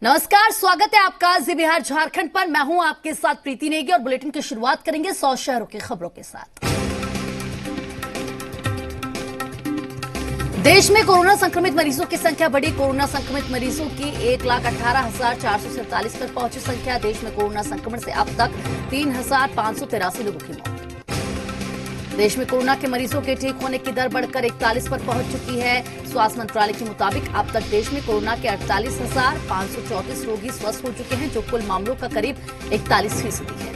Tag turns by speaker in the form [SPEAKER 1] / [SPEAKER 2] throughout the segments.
[SPEAKER 1] नमस्कार, स्वागत है आपका जी बिहार झारखंड पर। मैं हूं आपके साथ प्रीति नेगी और बुलेटिन की शुरुआत करेंगे 100 शहरों की खबरों के साथ। देश में कोरोना संक्रमित मरीजों की संख्या बढ़ी। कोरोना संक्रमित मरीजों की 1,18,447 पर पहुंची संख्या। देश में कोरोना संक्रमण से अब तक 3,583 लोगों की मौत। देश में कोरोना के मरीजों के ठीक होने की दर बढ़कर 41 पर पहुंच चुकी है। स्वास्थ्य मंत्रालय के मुताबिक अब तक देश में कोरोना के 48,534 रोगी स्वस्थ हो चुके हैं, जो कुल मामलों का करीब 41% है।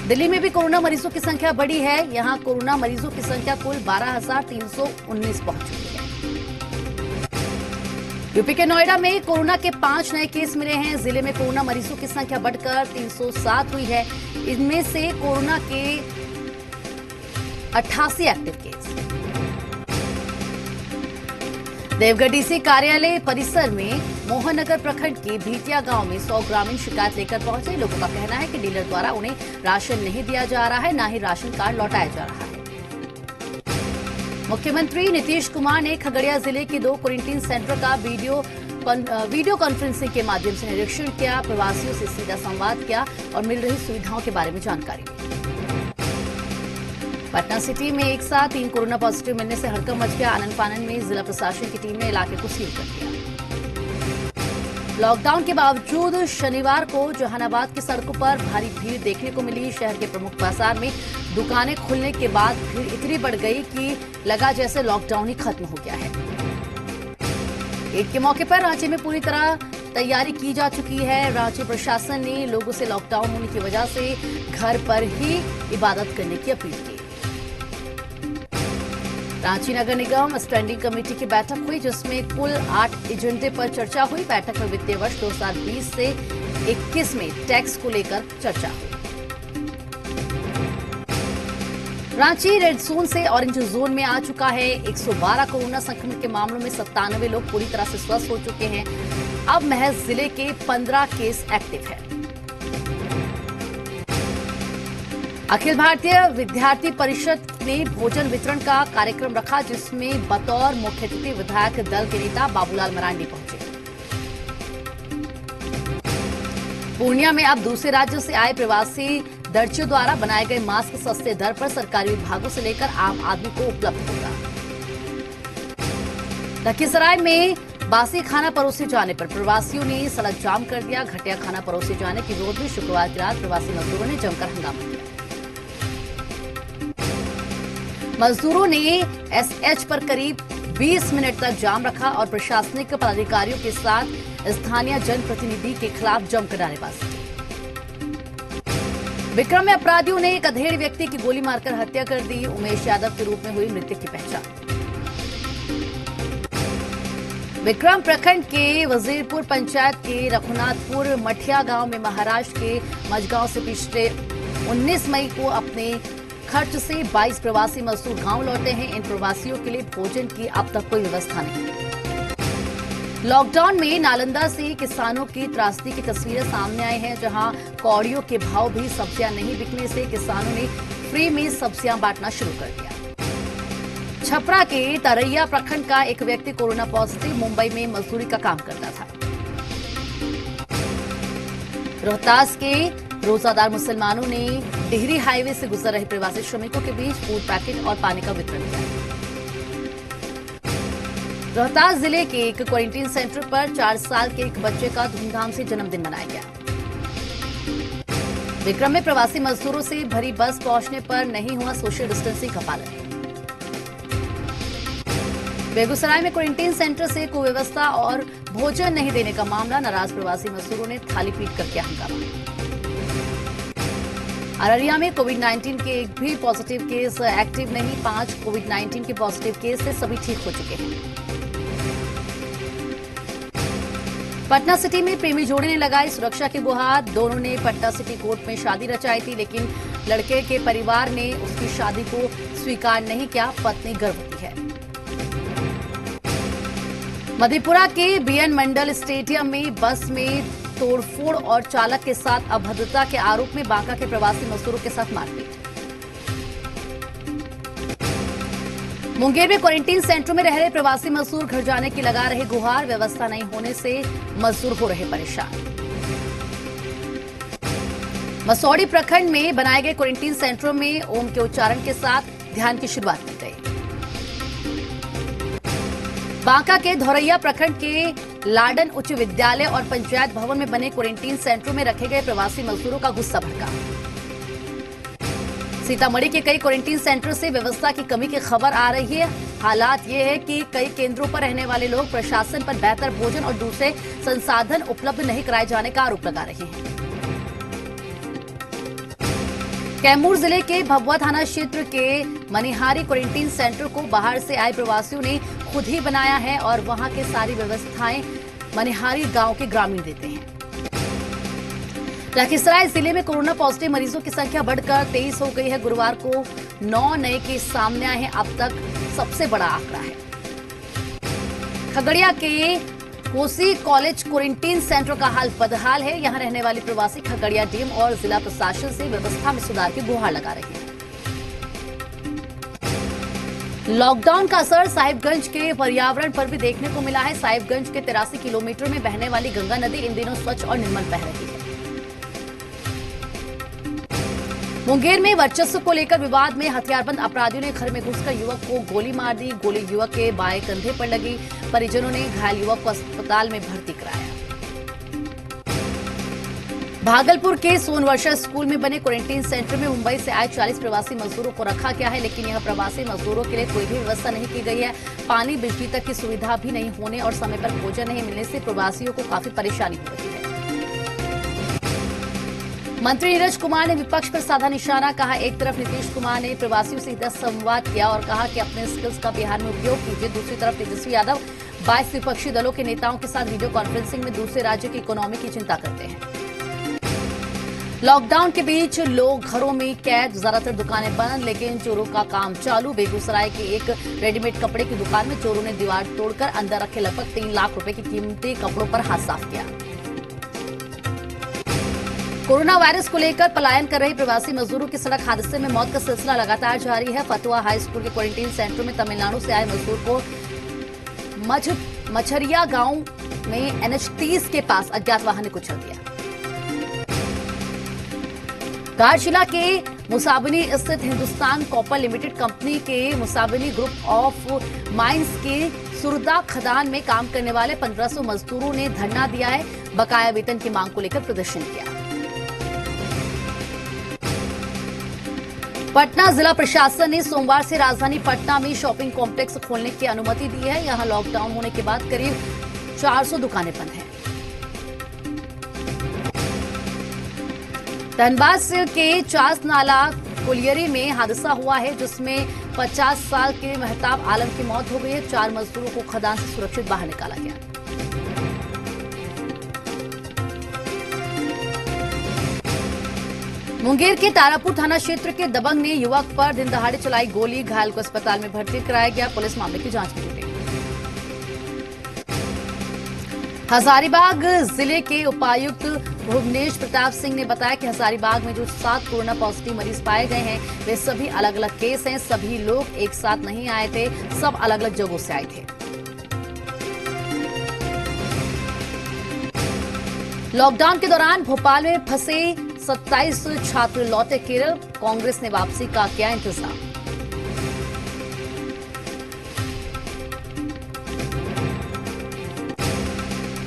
[SPEAKER 1] दिल्ली में भी कोरोना मरीजों की संख्या बढ़ी है। यहां कोरोना मरीजों की संख्या कुल 12,319 पहुंच चुकी है। यूपी के नोएडा में कोरोना के 5 नए केस मिले हैं। जिले में कोरोना मरीजों की संख्या बढ़कर 307 हुई है। इनमें से कोरोना के 88 एक्टिव केस। देवघर डीसी कार्यालय परिसर में मोहननगर प्रखंड के भीतिया गांव में 100 ग्रामीण शिकायत लेकर पहुंचे। लोगों का कहना है कि डीलर द्वारा उन्हें राशन नहीं दिया जा रहा है, न ही राशन कार्ड लौटाया जा रहा है। मुख्यमंत्री नीतीश कुमार ने खगड़िया जिले के 2 क्वारंटीन सेंटर का वीडियो कॉन्फ्रेंसिंग के माध्यम से निरीक्षण किया। प्रवासियों से सीधा संवाद किया और मिल रही सुविधाओं के बारे में जानकारी दी। पटना सिटी में एक साथ 3 कोरोना पॉजिटिव मिलने से हड़कंप मच गया। आनन फानन में जिला प्रशासन की टीम ने इलाके को सील कर दिया। लॉकडाउन के बावजूद शनिवार को जहानाबाद की सड़कों पर भारी भीड़ देखने को मिली। शहर के प्रमुख बाजार में दुकानें खुलने के बाद भीड़ इतनी बढ़ गई कि लगा जैसे लॉकडाउन ही खत्म हो गया है। ईद के मौके पर रांची में पूरी तरह तैयारी की जा चुकी है। रांची प्रशासन ने लोगों से लॉकडाउन होने की वजह से घर पर ही इबादत करने की अपील की। रांची नगर निगम स्टैंडिंग कमेटी की बैठक हुई, जिसमें कुल 8 एजेंडे पर चर्चा हुई। बैठक में वित्तीय वर्ष 2020 से 21 में टैक्स को लेकर चर्चा हुई। रांची रेड जोन से ऑरेंज जोन में आ चुका है। 112 कोरोना संक्रमण के मामलों में 97 लोग पूरी तरह से स्वस्थ हो चुके हैं। अब महज जिले के 15 केस एक्टिव है। अखिल भारतीय विद्यार्थी परिषद ने भोजन वितरण का कार्यक्रम रखा, जिसमें बतौर मुख्य अतिथि विधायक दल के नेता बाबूलाल मरांडी पहुंचे। पूर्णिया में अब दूसरे राज्यों से आए प्रवासी दर्जियों द्वारा बनाए गए मास्क सस्ते दर पर सरकारी विभागों से लेकर आम आदमी को उपलब्ध होगा। लखीसराय में बासी खाना परोसे जाने पर प्रवासियों ने सड़क जाम कर दिया। घटिया खाना परोसे जाने के विरोध में शुक्रवार की रात प्रवासी मजदूरों ने जमकर हंगामा किया। मजदूरों ने एसएच पर करीब 20 मिनट तक जाम रखा और प्रशासनिक पदाधिकारियों के साथ स्थानीय जनप्रतिनिधि के खिलाफ जमकर नारेबाजी की। विक्रम में अपराधियों ने एक अधेड़ व्यक्ति की गोली मारकर हत्या कर दी। उमेश यादव के रूप में हुई मृतक की पहचान। विक्रम प्रखंड के वजीरपुर पंचायत के रघुनाथपुर मठिया गांव में महाराष्ट्र के मजगांव से पिछले 19 मई को अपने खर्च से 22 प्रवासी मजदूर गांव लौटे हैं। इन प्रवासियों के लिए भोजन की अब तक कोई व्यवस्था नहीं है। लॉकडाउन में नालंदा से किसानों की त्रासदी की तस्वीरें सामने आई हैं, जहां कौड़ियों के भाव भी सब्जियां नहीं बिकने से किसानों ने फ्री में सब्जियां बांटना शुरू कर दिया। छपरा के तरैया प्रखंड का एक व्यक्ति कोरोना पॉजिटिव मुंबई में मजदूरी का काम करता था। रोहतास के रोजादार मुसलमानों ने डिहरी हाईवे से गुजर रहे प्रवासी श्रमिकों के बीच फूड पैकेट और पानी का वितरण किया। रोहतास जिले के एक क्वारंटीन सेंटर पर 4 साल के एक बच्चे का धूमधाम से जन्मदिन मनाया गया। विक्रम में प्रवासी मजदूरों से भरी बस पहुंचने पर नहीं हुआ सोशल डिस्टेंसिंग का पालन। बेगूसराय में क्वारंटीन सेंटर से कुव्यवस्था और भोजन नहीं देने का मामला। नाराज प्रवासी मजदूरों ने थाली पीट कर किया हंगामा। अररिया में कोविड-19 के एक भी पॉजिटिव केस एक्टिव नहीं। 5 कोविड-19 के पॉजिटिव केस से सभी ठीक हो चुके हैं। पटना सिटी में प्रेमी जोड़े ने लगाई सुरक्षा की गुहार। दोनों ने पटना सिटी कोर्ट में शादी रचाई थी, लेकिन लड़के के परिवार ने उसकी शादी को स्वीकार नहीं किया। पत्नी गर्भवती है। मधेपुरा के बीएन मंडल स्टेडियम में बस में तोड़फोड़ और चालक के साथ अभद्रता के आरोप में बांका के प्रवासी मजदूरों के साथ मारपीट। मुंगेर में क्वारंटीन सेंटर में रह रहे प्रवासी मजदूर घर जाने की लगा रहे गुहार। व्यवस्था नहीं होने से मजदूर हो रहे परेशान। मसौड़ी प्रखंड में बनाए गए क्वारंटीन सेंटरों में ओम के उच्चारण के साथ ध्यान की शुरुआत की गई। बांका के धौरैया प्रखंड के लाडन उच्च विद्यालय और पंचायत भवन में बने क्वारंटीन सेंटरों में रखे गए प्रवासी मजदूरों का गुस्सा भड़का। सीतामढ़ी के कई क्वारंटीन सेंटर से व्यवस्था की कमी की खबर आ रही है। हालात ये है कि कई केंद्रों पर रहने वाले लोग प्रशासन पर बेहतर भोजन और दूसरे संसाधन उपलब्ध नहीं कराए जाने का आरोप लगा रहे हैं। कैमूर जिले के भभुआ थाना क्षेत्र के मनिहारी क्वारंटीन सेंटर को बाहर से आए प्रवासियों ने खुद ही बनाया है और वहां की सारी व्यवस्थाएं मनिहारी गांव के ग्रामीण देते हैं। लखीसराय जिले में कोरोना पॉजिटिव मरीजों की संख्या बढ़कर 23 हो गई है। गुरुवार को 9 नए केस सामने आए हैं। अब तक सबसे बड़ा आंकड़ा है। खगड़िया के कोसी कॉलेज क्वारंटीन सेंटर का हाल बदहाल है। यहां रहने वाले प्रवासी खगड़िया डीएम और जिला प्रशासन से व्यवस्था में सुधार की गुहार लगा रहे हैं। लॉकडाउन का असर साहिबगंज के पर्यावरण पर भी देखने को मिला है। साहिबगंज के 83 किलोमीटर में बहने वाली गंगा नदी इन दिनों स्वच्छ और निर्मल बह रही है। मुंगेर में वर्चस्व को लेकर विवाद में हथियारबंद अपराधियों ने घर में घुसकर युवक को गोली मार दी। गोली युवक के बाएं कंधे पर लगी। परिजनों ने घायल युवक को अस्पताल में भर्ती कराया। भागलपुर के सोनवर्षा स्कूल में बने क्वारंटीन सेंटर में मुंबई से आए 40 प्रवासी मजदूरों को रखा गया है, लेकिन यह प्रवासी मजदूरों के लिए कोई भी व्यवस्था नहीं की गई है। पानी, बिजली तक की सुविधा भी नहीं होने और समय पर भोजन नहीं मिलने से प्रवासियों को काफी परेशानी हो रही है। मंत्री नीरज कुमार ने विपक्ष पर साधा निशाना। कहा, एक तरफ नीतीश कुमार ने प्रवासियों से सीधा संवाद किया और कहा कि अपने स्किल्स का बिहार में उपयोग कीजिए। दूसरी तरफ तेजस्वी यादव 22 विपक्षी दलों के नेताओं के साथ वीडियो कॉन्फ्रेंसिंग में दूसरे राज्य की इकोनॉमी की चिंता करते हैं। लॉकडाउन के बीच लोग घरों में कैद, ज्यादातर दुकानें बंद, लेकिन चोरों का काम चालू। बेगूसराय के एक रेडीमेड कपड़े की दुकान में चोरों ने दीवार तोड़कर अंदर रखे लगभग 3 लाख रुपए की कीमती कपड़ों पर हाथ साफ किया। कोरोना वायरस को लेकर पलायन कर रहे प्रवासी मजदूरों की सड़क हादसे में मौत का सिलसिला लगातार जारी है। फतुहा हाई स्कूल के क्वारंटीन सेंटर में तमिलनाडु से आए मजदूर को मछरिया गांव में NH 30 के पास अज्ञात वाहन ने कुचल दिया। घाटशिला के मुसाबनी स्थित हिंदुस्तान कॉपर लिमिटेड कंपनी के मुसाबनी ग्रुप ऑफ माइंस के सुरदा खदान में काम करने वाले 1500 मजदूरों ने धरना दिया है। बकाया वेतन की मांग को लेकर प्रदर्शन किया। पटना जिला प्रशासन ने सोमवार से राजधानी पटना में शॉपिंग कॉम्प्लेक्स खोलने की अनुमति दी है। यहां लॉकडाउन होने के बाद करीब 400 दुकानें बंद हैं। धनबाद के चास नाला कुलियरी में हादसा हुआ है, जिसमें 50 साल के महताब आलम की मौत हो गई है। 4 मजदूरों को खदान से सुरक्षित बाहर निकाला गया। मुंगेर के तारापुर थाना क्षेत्र के दबंग ने युवक पर दिन दहाड़े चलाई गोली। घायल को अस्पताल में भर्ती कराया गया। पुलिस मामले की जांच में जुटी। हजारीबाग जिले के उपायुक्त भुवनेश प्रताप सिंह ने बताया कि हजारीबाग में जो 7 कोरोना पॉजिटिव मरीज पाए गए हैं, वे सभी अलग अलग केस हैं। सभी लोग एक साथ नहीं आए थे, सब अलग अलग जगहों से आए थे। लॉकडाउन के दौरान भोपाल में फंसे 27 छात्र लौटे केरल। कांग्रेस ने वापसी का किया इंतजाम।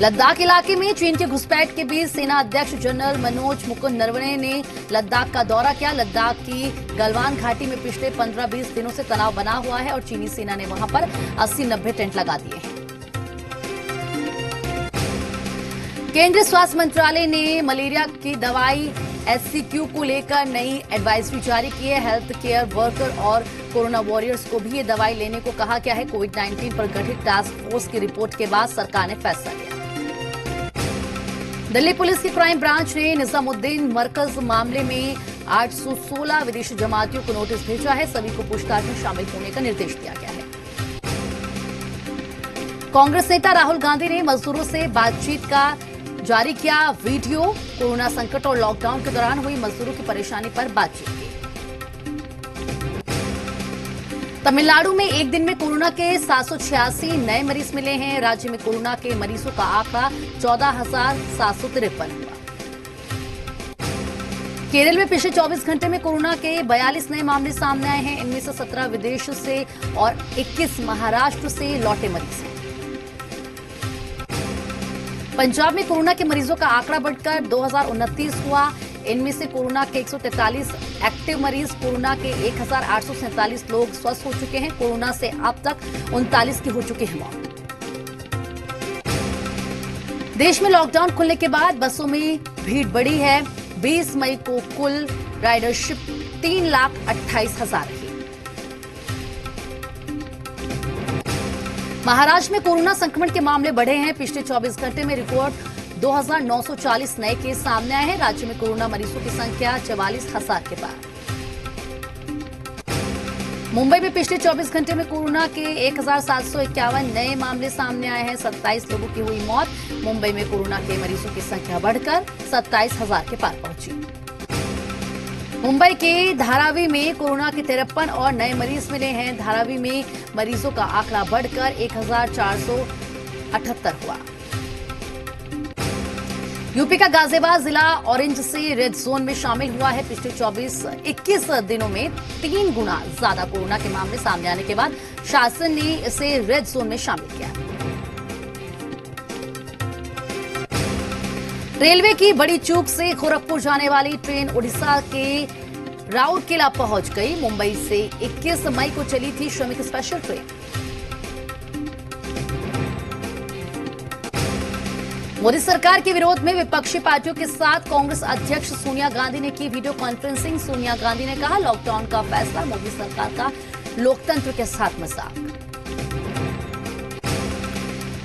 [SPEAKER 1] लद्दाख इलाके में चीन के घुसपैठ के बीच सेना अध्यक्ष जनरल मनोज मुकुंद नरवणे ने लद्दाख का दौरा किया। लद्दाख की गलवान घाटी में पिछले 15-20 दिनों से तनाव बना हुआ है और चीनी सेना ने वहां पर 80-90 टेंट लगा दिए हैं। केंद्रीय स्वास्थ्य मंत्रालय ने मलेरिया की दवाई SCQ को लेकर नई एडवाइजरी जारी की है। हेल्थ केयर वर्कर और कोरोना वॉरियर्स को भी ये दवाई लेने को कहा गया है। कोविड-19 पर गठित टास्क फोर्स की रिपोर्ट के बाद सरकार ने फैसला लिया। दिल्ली पुलिस की क्राइम ब्रांच ने निजामुद्दीन मरकज मामले में 816 विदेशी जमातियों को नोटिस भेजा है। सभी को पूछताछ में शामिल होने का निर्देश दिया गया है। कांग्रेस नेता राहुल गांधी ने मजदूरों से बातचीत का जारी किया वीडियो। कोरोना संकट और लॉकडाउन के दौरान हुई मजदूरों की परेशानी पर बातचीत की। तमिलनाडु में एक दिन में कोरोना के 786 नए मरीज मिले हैं। राज्य में कोरोना के मरीजों का आंकड़ा 14,753 हुआ। केरल में पिछले 24 घंटे में कोरोना के 42 नए मामले सामने आए हैं। इनमें से 17 विदेश से और 21 महाराष्ट्र से लौटे मरीज हैं। पंजाब में कोरोना के मरीजों का आंकड़ा बढ़कर 2029 हुआ। इनमें से कोरोना के 143 एक्टिव मरीज, कोरोना के 1,847 लोग स्वस्थ हो चुके हैं। कोरोना से अब तक 39 की हो चुकी है मौत। देश में लॉकडाउन खुलने के बाद बसों में भीड़ बढ़ी है। 20 मई को कुल राइडरशिप 3,28,000 रही। महाराष्ट्र में कोरोना संक्रमण के मामले बढ़े हैं। पिछले 24 घंटे में रिकॉर्ड 2,940 नए केस सामने आए हैं। राज्य में कोरोना मरीजों की संख्या 44,000 के पार। मुंबई में पिछले 24 घंटे में कोरोना के 1,751 नए मामले सामने आए हैं। 27 लोगों की हुई मौत। मुंबई में कोरोना के मरीजों की संख्या बढ़कर 27,000 के पार पहुंची। मुंबई के धारावी में कोरोना के 53 और नए मरीज मिले हैं। धारावी में मरीजों का आंकड़ा बढ़कर 1,478 हुआ। यूपी का गाजियाबाद जिला ऑरेंज से रेड जोन में शामिल हुआ है। पिछले 21 दिनों में 3 गुना ज्यादा कोरोना के मामले सामने आने के बाद शासन ने इसे रेड जोन में शामिल किया। रेलवे की बड़ी चूक से गोरखपुर जाने वाली ट्रेन उड़ीसा के राउरकेला पहुंच गई। मुंबई से 21 मई को चली थी श्रमिक स्पेशल ट्रेन। मोदी सरकार के विरोध में विपक्षी पार्टियों के साथ कांग्रेस अध्यक्ष सोनिया गांधी ने की वीडियो कॉन्फ्रेंसिंग। सोनिया गांधी ने कहा, लॉकडाउन का फैसला मोदी सरकार का लोकतंत्र के साथ मजाक।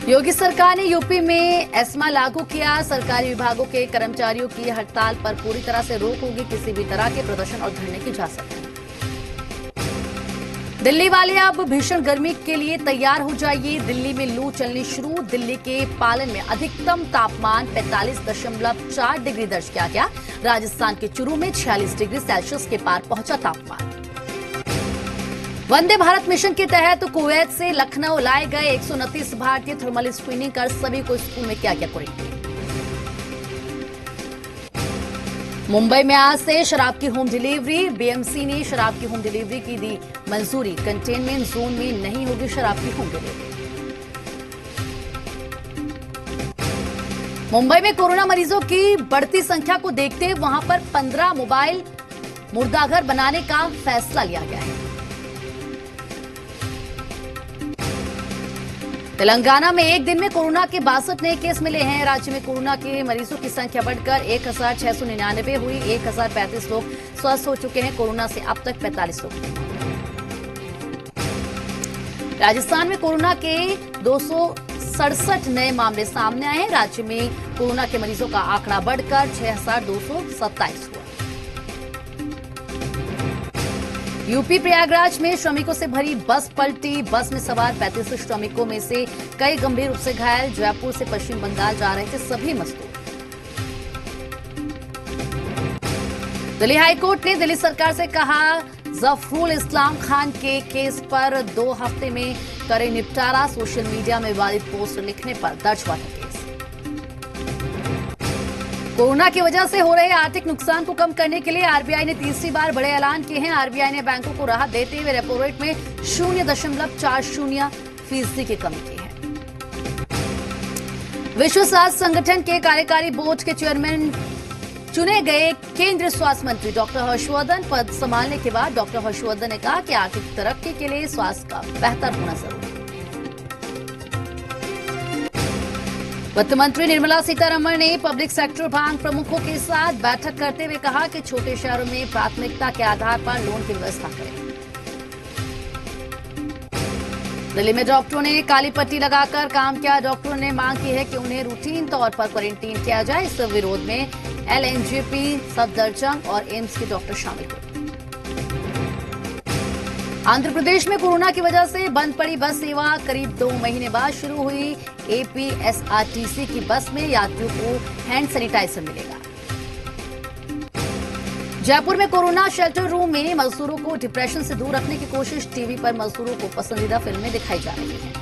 [SPEAKER 1] योगी सरकार ने यूपी में एस्मा लागू किया। सरकारी विभागों के कर्मचारियों की हड़ताल पर पूरी तरह से रोक होगी। किसी भी तरह के प्रदर्शन और धरने की इजाजत नहीं। दिल्ली वाले अब भीषण गर्मी के लिए तैयार हो जाइए। दिल्ली में लू चलनी शुरू। दिल्ली के पालन में अधिकतम तापमान 45.4 डिग्री दर्ज किया गया। राजस्थान के चुरू में 46 डिग्री सेल्सियस के पार पहुंचा तापमान। वंदे भारत मिशन के तहत कुवैत से लखनऊ लाए गए 129 भारतीय थर्मल स्क्रीनिंग कर सभी को स्कूल में किया गया क्वारंटीन। मुंबई में आज से शराब की होम डिलीवरी। बीएमसी ने शराब की होम डिलीवरी की दी मंजूरी। कंटेनमेंट जोन में नहीं होगी शराब की होम डिलीवरी। मुंबई में कोरोना मरीजों की बढ़ती संख्या को देखते हुए वहां पर 15 मोबाइल मुर्दाघर बनाने का फैसला लिया गया है। तेलंगाना में एक दिन में कोरोना के 62 नए केस मिले हैं। राज्य में कोरोना के मरीजों की संख्या बढ़कर 1,699 हुई। 1,035 लोग स्वस्थ हो चुके हैं। कोरोना से अब तक 45 लोग। राजस्थान में कोरोना के 267 नए मामले सामने आए हैं। राज्य में कोरोना के मरीजों का आंकड़ा बढ़कर 6,227 हुआ। यूपी प्रयागराज में श्रमिकों से भरी बस पलटी। बस में सवार 35 श्रमिकों में से कई गंभीर रूप से घायल। जयपुर से पश्चिम बंगाल जा रहे थे सभी मजदूर। दिल्ली हाईकोर्ट ने दिल्ली सरकार से कहा, जफरुल इस्लाम खान के केस पर 2 हफ्ते में करे निपटारा। सोशल मीडिया में विवादित पोस्ट लिखने पर दर्ज हुआ था केस। कोरोना की वजह से हो रहे आर्थिक नुकसान को कम करने के लिए आरबीआई ने तीसरी बार बड़े ऐलान किए हैं। आरबीआई ने बैंकों को राहत देते हुए रेपो रेट में 0.40% की कमी की है। विश्व स्वास्थ्य संगठन के कार्यकारी बोर्ड के चेयरमैन चुने गए केंद्रीय स्वास्थ्य मंत्री डॉक्टर हर्षवर्धन पद संभालने के बाद डॉक्टर हर्षवर्धन ने कहा कि आर्थिक तरक्की के लिए स्वास्थ्य का बेहतर होना जरूरी है। वित्त मंत्री निर्मला सीतारमण ने पब्लिक सेक्टर बैंक प्रमुखों के साथ बैठक करते हुए कहा कि छोटे शहरों में प्राथमिकता के आधार पर लोन की व्यवस्था करें। दिल्ली में डॉक्टरों ने काली पट्टी लगाकर काम किया। डॉक्टरों ने मांग की है कि उन्हें रूटीन तौर पर क्वारंटीन किया जाए। इस विरोध में एलएनजेपी, सफदरजंग और एम्स के डॉक्टर शामिल हुए। आंध्र प्रदेश में कोरोना की वजह से बंद पड़ी बस सेवा करीब 2 महीने बाद शुरू हुई। एपीएसआरटीसी की बस में यात्रियों को हैंड सैनिटाइजर मिलेगा। जयपुर में कोरोना शेल्टर रूम में मजदूरों को डिप्रेशन से दूर रखने की कोशिश। टीवी पर मजदूरों को पसंदीदा फिल्में दिखाई जा रही हैं।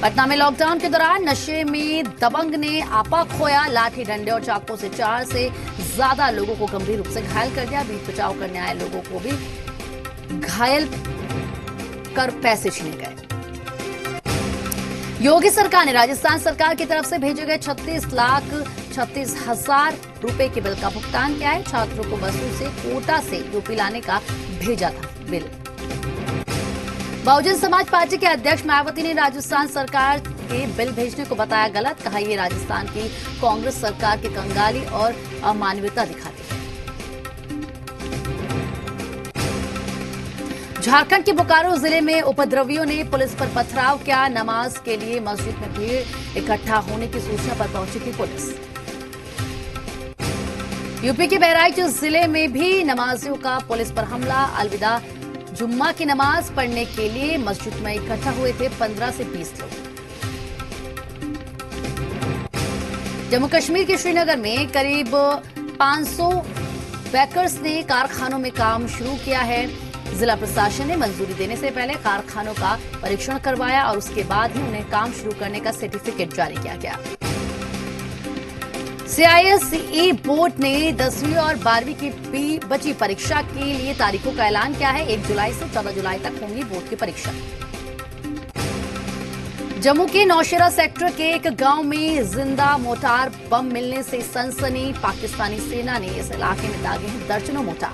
[SPEAKER 1] पटना में लॉकडाउन के दौरान नशे में दबंग ने आपा खोया। लाठी डंडे और चाकू से 4 से ज्यादा लोगों को गंभीर रूप से घायल कर दिया। बीच बचाव करने आए लोगों को भी घायल कर पैसे छीने गए। योगी सरकार ने राजस्थान सरकार की तरफ से भेजे गए 36,36,000 रुपए के बिल का भुगतान किया है। छात्रों को बसों से कोटा से यूपी लाने का भेजा था बिल। बहुजन समाज पार्टी के अध्यक्ष मायावती ने राजस्थान सरकार के बिल भेजने को बताया गलत। कहा यह राजस्थान की कांग्रेस सरकार की कंगाली और अमानवीयता दिखाती है। झारखंड के बोकारो जिले में उपद्रवियों ने पुलिस पर पथराव किया। नमाज के लिए मस्जिद में भीड़ इकट्ठा होने की सूचना पर पहुंची थी पुलिस। यूपी के बहराइच जिले में भी नमाजियों का पुलिस पर हमला। अलविदा जुम्मा की नमाज पढ़ने के लिए मस्जिद में इकट्ठा हुए थे 15 से 20 लोग। जम्मू कश्मीर के श्रीनगर में करीब 500 बेकर्स ने कारखानों में काम शुरू किया है। जिला प्रशासन ने मंजूरी देने से पहले कारखानों का परीक्षण करवाया और उसके बाद ही उन्हें काम शुरू करने का सर्टिफिकेट जारी किया गया। CISE बोर्ड ने 10वीं और 12वीं की बची परीक्षा के लिए तारीखों का ऐलान किया है। 1 जुलाई से 14 जुलाई तक होंगी बोर्ड की परीक्षा। जम्मू के नौशेरा सेक्टर के एक गांव में जिंदा मोर्टार बम मिलने से सनसनी। पाकिस्तानी सेना ने इस इलाके में दागे हैं दर्जनों मोर्टार।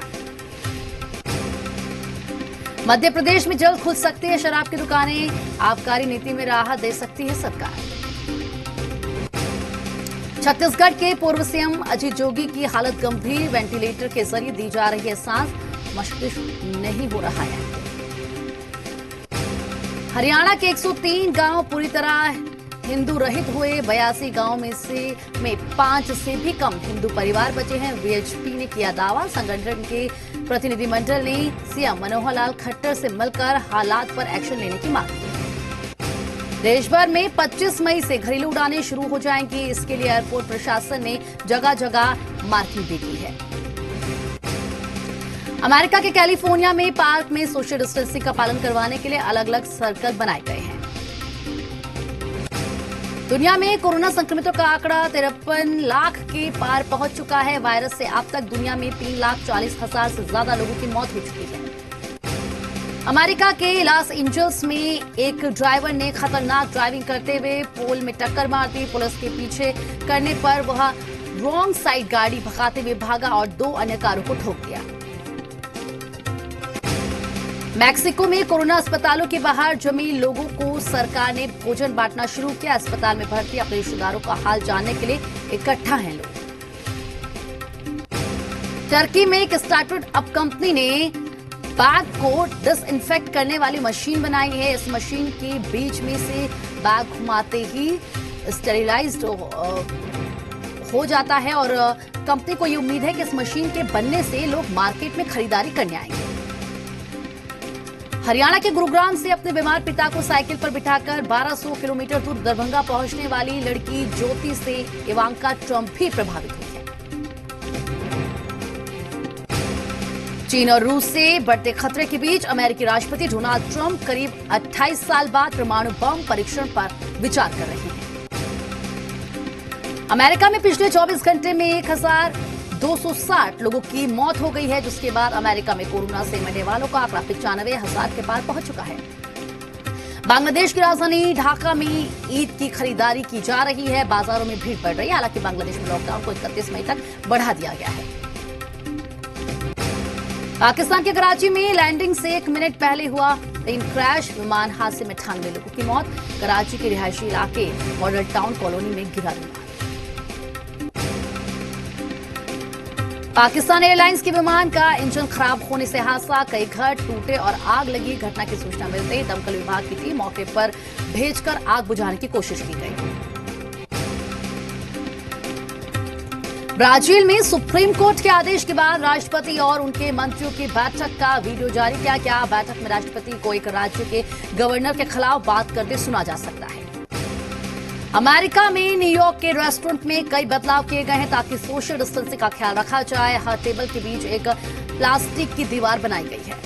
[SPEAKER 1] मध्य प्रदेश में जल्द खुल सकती है शराब की दुकानें। आबकारी नीति में राहत दे सकती है सरकार। छत्तीसगढ़ के पूर्व सीएम अजीत जोगी की हालत गंभीर। वेंटिलेटर के जरिए दी जा रही है सांस। मस्तिष्क नहीं हो रहा है। हरियाणा के 103 गांव पूरी तरह हिंदू रहित हुए। 82 गांव में 5 से भी कम हिंदू परिवार बचे हैं। वीएचपी ने किया दावा। संगठन के प्रतिनिधिमंडल ने सीएम मनोहर लाल खट्टर से मिलकर हालात पर एक्शन लेने की मांग की। देश भर में 25 मई से घरेलू उड़ानें शुरू हो जाएंगी। इसके लिए एयरपोर्ट प्रशासन ने जगह जगह मार्किंग भी की है। अमेरिका के कैलिफोर्निया में पार्क में सोशल डिस्टेंसिंग का पालन करवाने के लिए अलग अलग सर्कल बनाए गए हैं। दुनिया में कोरोना संक्रमितों का आंकड़ा 53 लाख के पार पहुंच चुका है। वायरस से अब तक दुनिया में 3,40,000 से ज्यादा लोगों की मौत हो चुकी है। अमेरिका के लॉस एंजल्स में एक ड्राइवर ने खतरनाक ड्राइविंग करते हुए पोल में टक्कर मार दी। पुलिस के पीछे करने पर वह रॉन्ग साइड गाड़ी भगाते हुए भागा और 2 अन्य कारों को ठोक दिया। मैक्सिको में कोरोना अस्पतालों के बाहर जमी लोगों को सरकार ने भोजन बांटना शुरू किया। अस्पताल में भर्ती अपने रिश्तेदारों का हाल जानने के लिए इकट्ठा हैं लोग। टर्की में एक स्टार्टअप कंपनी ने बैग को डिसइंफेक्ट करने वाली मशीन बनाई है। इस मशीन के बीच में से बैग घुमाते ही स्टेरिलाइज्ड हो जाता है और कंपनी को ये उम्मीद है कि इस मशीन के बनने से लोग मार्केट में खरीदारी करने आएंगे। हरियाणा के गुरुग्राम से अपने बीमार पिता को साइकिल पर बिठाकर 1200 किलोमीटर दूर दरभंगा पहुंचने वाली लड़की ज्योति से इवांका ट्रंप भी प्रभावित हुई है। चीन और रूस से बढ़ते खतरे के बीच अमेरिकी राष्ट्रपति डोनाल्ड ट्रंप करीब 28 साल बाद परमाणु बम परीक्षण पर विचार कर रहे हैं। अमेरिका में पिछले 24 घंटे में 1260 लोगों की मौत हो गई है, जिसके बाद अमेरिका में कोरोना से मरने वालों का आंकड़ा 95,000 के पार पहुंच चुका है। बांग्लादेश की राजधानी ढाका में ईद की खरीदारी की जा रही है। बाजारों में भीड़ बढ़ रही है। हालांकि बांग्लादेश में लॉकडाउन को 31 मई तक बढ़ा दिया गया है। पाकिस्तान के कराची में लैंडिंग से 1 मिनट पहले हुआ प्लेन क्रैश। विमान हादसे में 98 लोगों की मौत। कराची के रिहायशी इलाके मॉडल टाउन कॉलोनी में गिरा विमान। पाकिस्तान एयरलाइंस के विमान का इंजन खराब होने से हादसा। कई घर टूटे और आग लगी। घटना की सूचना मिलते ही दमकल विभाग की टीम मौके पर भेजकर आग बुझाने की कोशिश की गई। ब्राजील में सुप्रीम कोर्ट के आदेश के बाद राष्ट्रपति और उनके मंत्रियों की बैठक का वीडियो जारी किया गया। बैठक में राष्ट्रपति को एक राज्य के गवर्नर के खिलाफ बात करते सुना जा सकता है। अमेरिका में न्यूयॉर्क के रेस्टोरेंट में कई बदलाव किए गए हैं ताकि सोशल डिस्टेंसिंग का ख्याल रखा जाए। हर टेबल के बीच एक प्लास्टिक की दीवार बनाई गई है।